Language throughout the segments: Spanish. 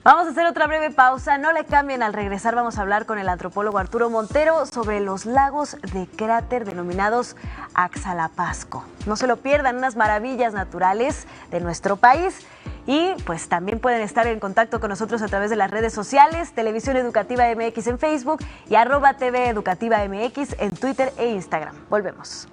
Vamos a hacer otra breve pausa, no le cambien. Al regresar vamos a hablar con el antropólogo Arturo Montero sobre los lagos de cráter denominados Axalapasco. No se lo pierdan, unas maravillas naturales de nuestro país. Y pues también pueden estar en contacto con nosotros a través de las redes sociales, Televisión Educativa MX en Facebook y @TV Educativa MX en Twitter e Instagram. Volvemos.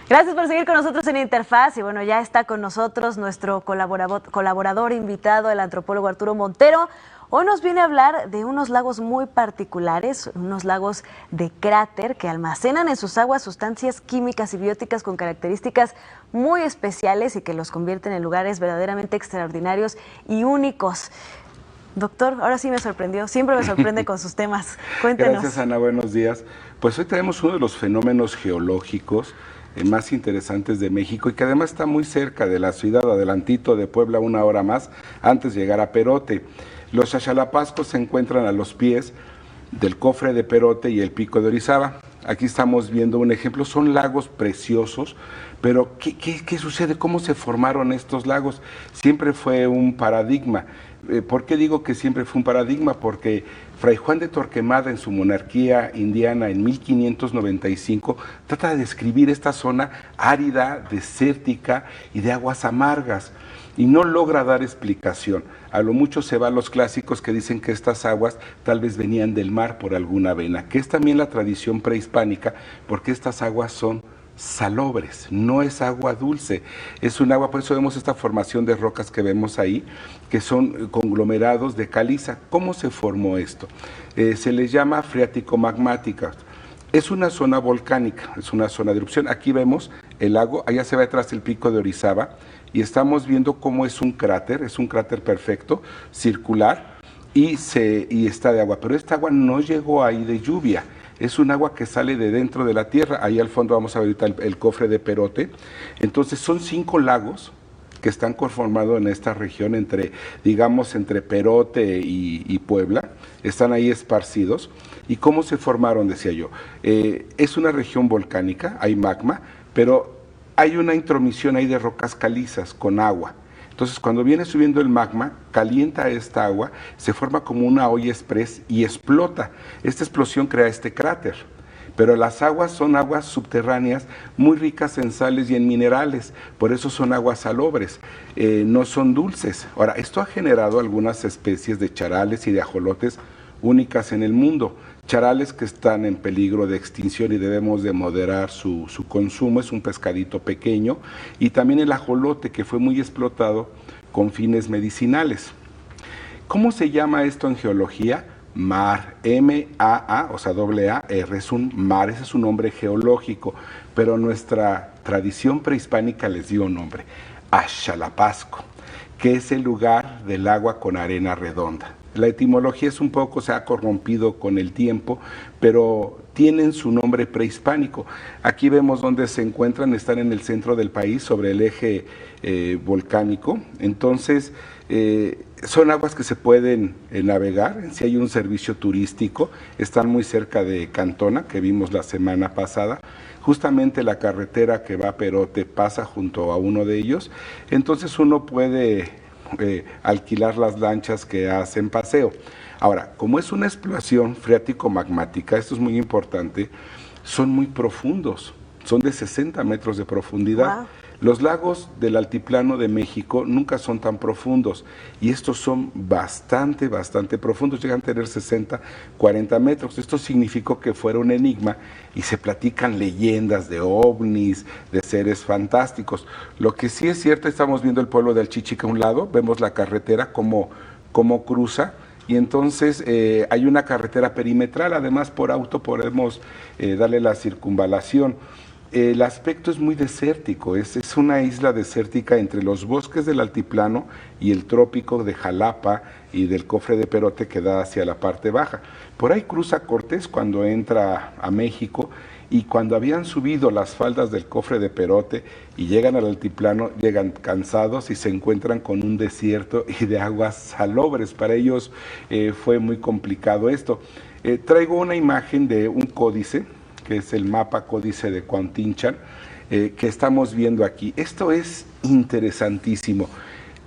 Gracias por seguir con nosotros en Interfaz. Y bueno, ya está con nosotros nuestro colaborador invitado, el antropólogo Arturo Montero. Hoy nos viene a hablar de unos lagos muy particulares, unos lagos de cráter que almacenan en sus aguas sustancias químicas y bióticas con características muy especiales y que los convierten en lugares verdaderamente extraordinarios y únicos. Doctor, ahora sí me sorprendió, siempre me sorprende con sus temas. Cuéntenos. Gracias, Ana, buenos días. Pues hoy tenemos uno de los fenómenos geológicos más interesantes de México y que además está muy cerca de la ciudad, adelantito de Puebla, 1 hora más, antes de llegar a Perote. Los Axalapascos se encuentran a los pies del cofre de Perote y el pico de Orizaba. Aquí estamos viendo un ejemplo, son lagos preciosos, pero ¿qué sucede? ¿Cómo se formaron estos lagos? Siempre fue un paradigma. ¿Por qué digo que siempre fue un paradigma? Porque Fray Juan de Torquemada en su monarquía indiana en 1595 trata de describir esta zona árida, desértica y de aguas amargas y no logra dar explicación. A lo mucho se va a los clásicos que dicen que estas aguas tal vez venían del mar por alguna vena, que es también la tradición prehispánica porque estas aguas son salobres, no es agua dulce, es un agua, por eso vemos esta formación de rocas que vemos ahí, que son conglomerados de caliza. ¿Cómo se formó esto? Se les llama freático-magmática. Es una zona volcánica, es una zona de erupción. Aquí vemos el lago, allá se va detrás el pico de Orizaba, y estamos viendo cómo es un cráter perfecto, circular, y está de agua, pero esta agua no llegó ahí de lluvia. Es un agua que sale de dentro de la tierra. Ahí al fondo vamos a ver ahorita el cofre de Perote. Entonces son 5 lagos que están conformados en esta región entre Perote y Puebla. Están ahí esparcidos. ¿Y cómo se formaron? Decía yo. Es una región volcánica, hay magma, pero hay una intromisión ahí de rocas calizas con agua. Entonces, cuando viene subiendo el magma, calienta esta agua, se forma como una olla express y explota. Esta explosión crea este cráter. Pero las aguas son aguas subterráneas muy ricas en sales y en minerales, por eso son aguas salobres, no son dulces. Ahora, esto ha generado algunas especies de charales y de ajolotes únicas en el mundo. Charales que están en peligro de extinción y debemos de moderar su consumo, es un pescadito pequeño, y también el ajolote que fue muy explotado con fines medicinales. ¿Cómo se llama esto en geología? Mar, M-A-A, o sea, A-A-R, es un mar, ese es un nombre geológico, pero nuestra tradición prehispánica les dio un nombre, Axalapasco, que es el lugar del agua con arena redonda. La etimología es un poco, se ha corrompido con el tiempo, pero tienen su nombre prehispánico. Aquí vemos dónde se encuentran, están en el centro del país, sobre el eje volcánico. Entonces, son aguas que se pueden navegar, si hay un servicio turístico, están muy cerca de Cantona, que vimos la semana pasada. Justamente la carretera que va a Perote pasa junto a uno de ellos, entonces uno puede alquilar las lanchas que hacen paseo. Ahora, como es una explosión freático-magmática, esto es muy importante, son muy profundos, son de 60 metros de profundidad. Wow. Los lagos del altiplano de México nunca son tan profundos y estos son bastante profundos, llegan a tener 60, 40 metros. Esto significó que fuera un enigma y se platican leyendas de ovnis, de seres fantásticos. Lo que sí es cierto, estamos viendo el pueblo de Alchichica a un lado, vemos la carretera como cruza, y entonces hay una carretera perimetral, además por auto podemos darle la circunvalación. El aspecto es muy desértico, es una isla desértica entre los bosques del altiplano y el trópico de Jalapa y del cofre de Perote que da hacia la parte baja. Por ahí cruza Cortés cuando entra a México, y cuando habían subido las faldas del cofre de Perote y llegan al altiplano, llegan cansados y se encuentran con un desierto y de aguas salobres. Para ellos fue muy complicado esto. Traigo una imagen de un códice que es el mapa códice de Cuautinchan, que estamos viendo aquí. Esto es interesantísimo.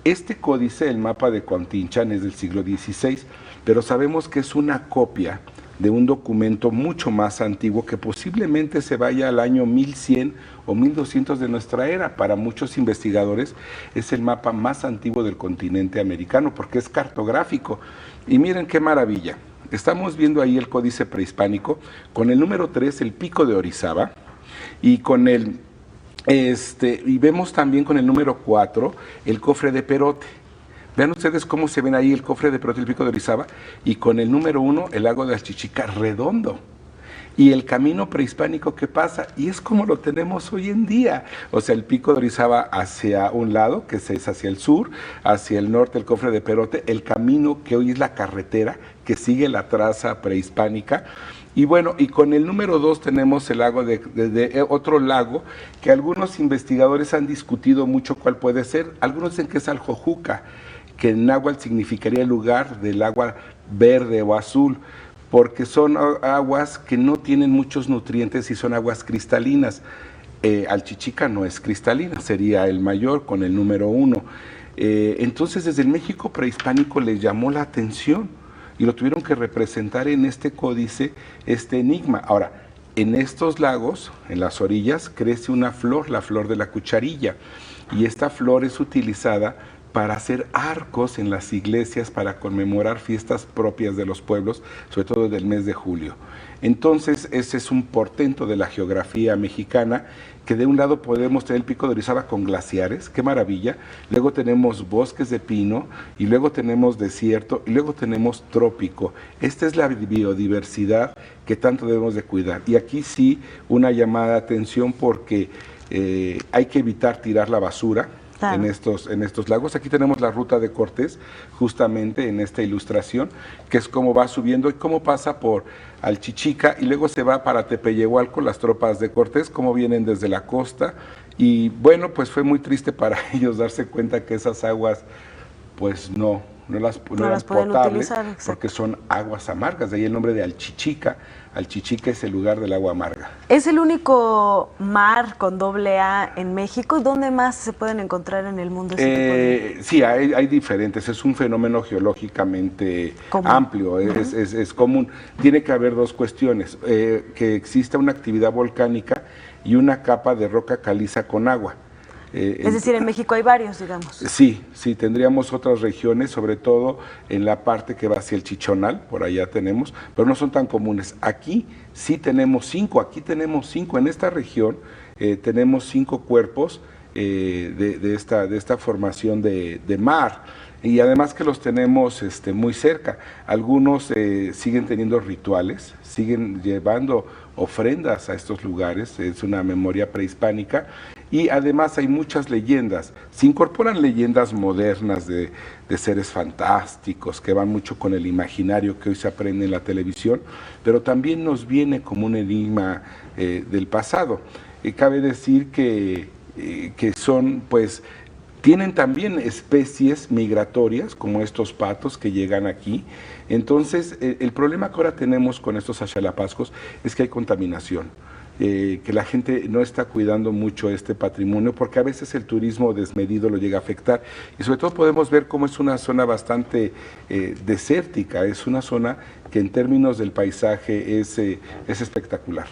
Este códice, el mapa de Cuautinchan, es del siglo XVI, pero sabemos que es una copia de un documento mucho más antiguo que posiblemente se vaya al año 1100 o 1200 de nuestra era. Para muchos investigadores es el mapa más antiguo del continente americano porque es cartográfico. Y miren qué maravilla. Estamos viendo ahí el códice prehispánico con el número 3, el pico de Orizaba, y con el y vemos también con el número 4 el cofre de Perote. Vean ustedes cómo se ven ahí el cofre de Perote, el pico de Orizaba, y con el número 1 el lago de Achichica redondo. Y el camino prehispánico que pasa, y es como lo tenemos hoy en día. O sea, el pico de Orizaba hacia un lado, que es hacia el sur, hacia el norte el cofre de Perote, el camino que hoy es la carretera, que sigue la traza prehispánica. Y bueno, y con el número 2 tenemos el lago de otro lago que algunos investigadores han discutido mucho cuál puede ser. Algunos dicen que es Aljojuca, que en náhuatl significaría el lugar del agua verde o azul, porque son aguas que no tienen muchos nutrientes y son aguas cristalinas. Alchichica no es cristalina, sería el mayor con el número 1. Entonces desde el México prehispánico les llamó la atención y lo tuvieron que representar en este códice, este enigma. Ahora, en estos lagos, en las orillas, crece una flor, la flor de la cucharilla, y esta flor es utilizada para hacer arcos en las iglesias para conmemorar fiestas propias de los pueblos, sobre todo del mes de julio. Entonces, ese es un portento de la geografía mexicana, que de un lado podemos tener el pico de Orizaba con glaciares, qué maravilla, luego tenemos bosques de pino, y luego tenemos desierto, y luego tenemos trópico. Esta es la biodiversidad que tanto debemos de cuidar. Y aquí sí, una llamada de atención porque hay que evitar tirar la basura. Claro. En estos lagos. Aquí tenemos la ruta de Cortés, justamente en esta ilustración, que es cómo va subiendo y cómo pasa por Alchichica y luego se va para Tepeyehualco, las tropas de Cortés, cómo vienen desde la costa. Y bueno, pues fue muy triste para ellos darse cuenta que esas aguas, pues no las pueden utilizar, porque son aguas amargas, de ahí el nombre de Alchichica. Alchichica es el lugar del agua amarga. ¿Es el único mar con doble A en México? ¿Dónde más se pueden encontrar en el mundo ese tipo de...? Sí, hay diferentes, es un fenómeno geológicamente amplio, es común. Tiene que haber dos cuestiones, que exista una actividad volcánica y una capa de roca caliza con agua. Es decir, en México hay varios, digamos. Sí, tendríamos otras regiones, sobre todo en la parte que va hacia el Chichonal, por allá tenemos, pero no son tan comunes. Aquí sí tenemos 5, en esta región tenemos 5 cuerpos de esta formación de mar. Y además que los tenemos muy cerca. Algunos siguen teniendo rituales, siguen llevando ofrendas a estos lugares, es una memoria prehispánica. Y además hay muchas leyendas, se incorporan leyendas modernas de seres fantásticos que van mucho con el imaginario que hoy se aprende en la televisión, pero también nos viene como un enigma del pasado. Cabe decir que son, pues, tienen también especies migratorias, como estos patos que llegan aquí. Entonces, el problema que ahora tenemos con estos achalapascos es que hay contaminación. Que la gente no está cuidando mucho este patrimonio porque a veces el turismo desmedido lo llega a afectar y sobre todo podemos ver cómo es una zona bastante desértica, es una zona que en términos del paisaje es espectacular.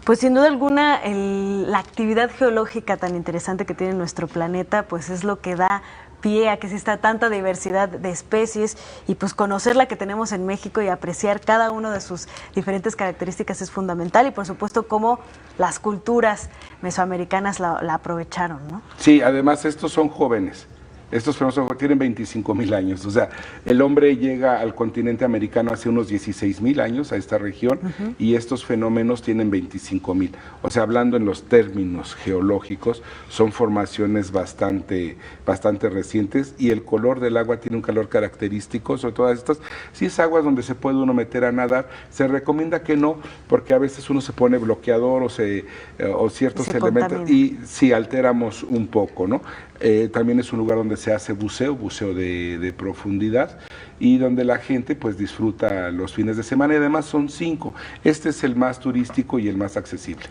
Pues sin duda alguna la actividad geológica tan interesante que tiene nuestro planeta pues es lo que da pie a que exista tanta diversidad de especies y pues conocer la que tenemos en México y apreciar cada una de sus diferentes características es fundamental y por supuesto cómo las culturas mesoamericanas la aprovecharon, ¿no? Sí, además estos son jóvenes. Estos fenómenos tienen 25,000 años, o sea, el hombre llega al continente americano hace unos 16,000 años a esta región y estos fenómenos tienen 25,000. O sea, hablando en los términos geológicos, son formaciones bastante recientes y el color del agua tiene un color característico, sobre todas estas. Si es agua donde se puede uno meter a nadar, se recomienda que no, porque a veces uno se pone bloqueador o ciertos elementos y sí alteramos un poco, ¿no? También es un lugar donde se hace buceo de profundidad y donde la gente pues disfruta los fines de semana y además son 5. Este es el más turístico y el más accesible.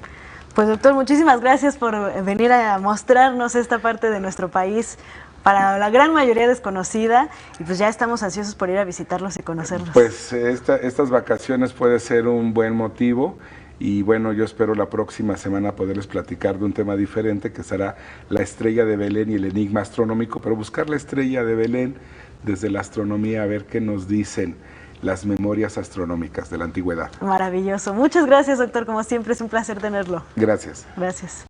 Pues doctor, muchísimas gracias por venir a mostrarnos esta parte de nuestro país, para la gran mayoría desconocida, y pues ya estamos ansiosos por ir a visitarlos y conocerlos. Pues estas vacaciones puede ser un buen motivo y bueno, yo espero la próxima semana poderles platicar de un tema diferente que será la estrella de Belén y el enigma astronómico, pero buscar la estrella de Belén desde la astronomía, a ver qué nos dicen las memorias astronómicas de la antigüedad. Maravilloso. Muchas gracias, doctor. Como siempre, es un placer tenerlo. Gracias. Gracias.